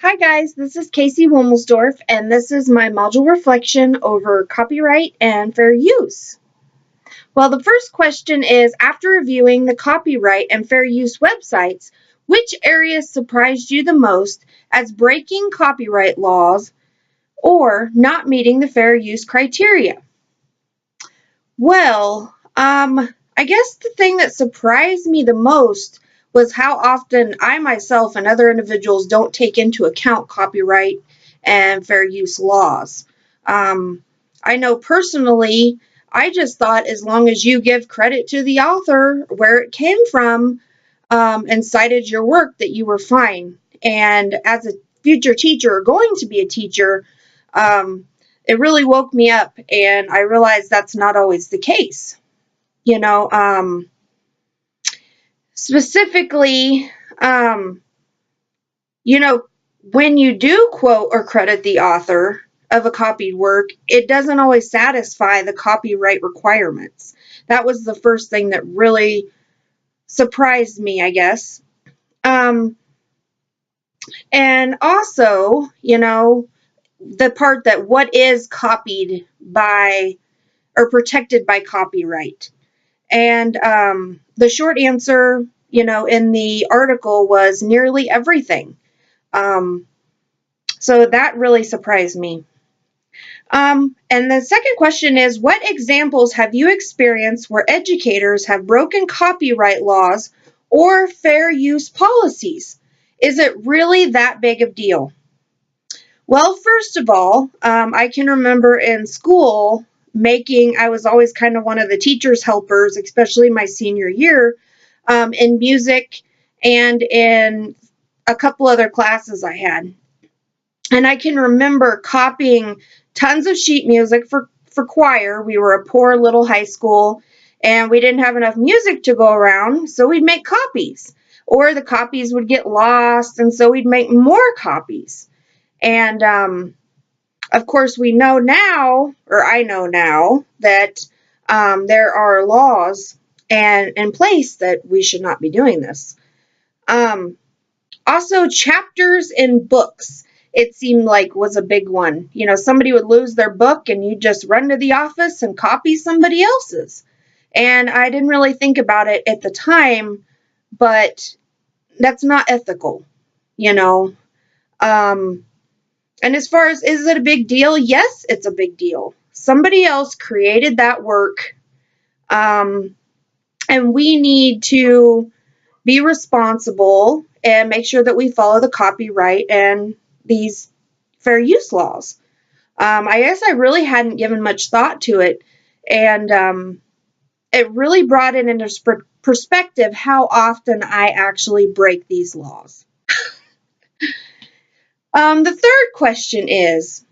Hi guys, this is Casey Womelsdorf, and this is my module reflection over copyright and fair use. Well, the first question is, after reviewing the copyright and fair use websites, which areas surprised you the most as breaking copyright laws or not meeting the fair use criteria? Well, I guess the thing that surprised me the most was how often I myself and other individuals don't take into account copyright and fair use laws. I know personally, I just thought as long as you give credit to the author where it came from and cited your work, that you were fine. And as a future teacher or going to be a teacher, it really woke me up, and I realized that's not always the case. You know, specifically, you know, when you do quote or credit the author of a copied work, it doesn't always satisfy the copyright requirements. That was the first thing that really surprised me, I guess. And also, the part that what is copied by or protected by copyright. And the short answer, in the article was nearly everything. So that really surprised me. And the second question is, what examples have you experienced where educators have broken copyright laws or fair use policies? Is it really that big of a deal? Well, first of all, I can remember in school I was always kind of one of the teacher's helpers, especially my senior year, in music and in a couple other classes I had. And I can remember copying tons of sheet music for choir. We were a poor little high school, and we didn't have enough music to go around, so we'd make copies. Or the copies would get lost, and so we'd make more copies. And of course, we know now, or I know now, that there are laws in place that we should not be doing this. Also, chapters in books, it seemed like was a big one. Somebody would lose their book and you just run to the office and copy somebody else's. And I didn't really think about it at the time, but that's not ethical, And as far as, is it a big deal? Yes, it's a big deal. Somebody else created that work, and we need to be responsible and make sure that we follow the copyright and these fair use laws. I guess I really hadn't given much thought to it, and it really brought it into perspective how often I actually break these laws. The third question is,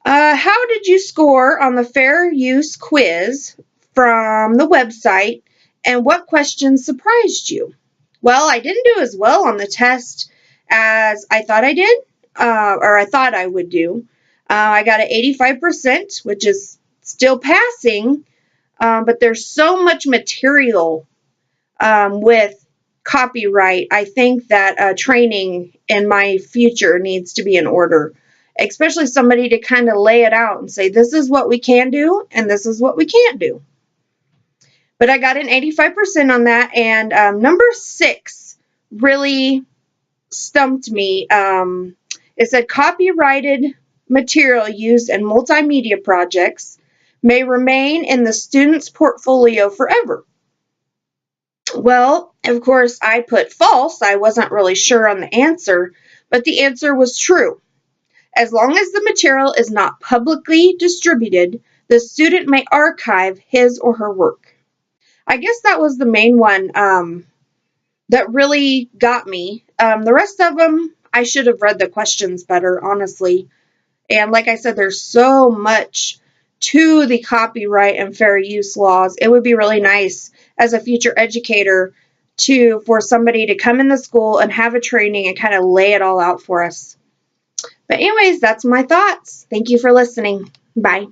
how did you score on the fair use quiz from the website, and what questions surprised you? Well, I didn't do as well on the test as I thought I did, or I thought I would do. I got an 85%, which is still passing, but there's so much material with copyright. I think that training in my future needs to be in order, especially somebody to kind of lay it out and say, this is what we can do and this is what we can't do. But I got an 85% on that, and number 6 really stumped me. It said copyrighted material used in multimedia projects may remain in the student's portfolio forever. Well, of course, I put false. I wasn't really sure on the answer, but the answer was true. As long as the material is not publicly distributed, the student may archive his or her work. I guess that was the main one that really got me. The rest of them, I should have read the questions better, honestly. And like I said, there's so much to the copyright and fair use laws. It would be really nice as a future educator for somebody to come in the school and have a training and kind of lay it all out for us. But anyways, that's my thoughts. Thank you for listening. Bye.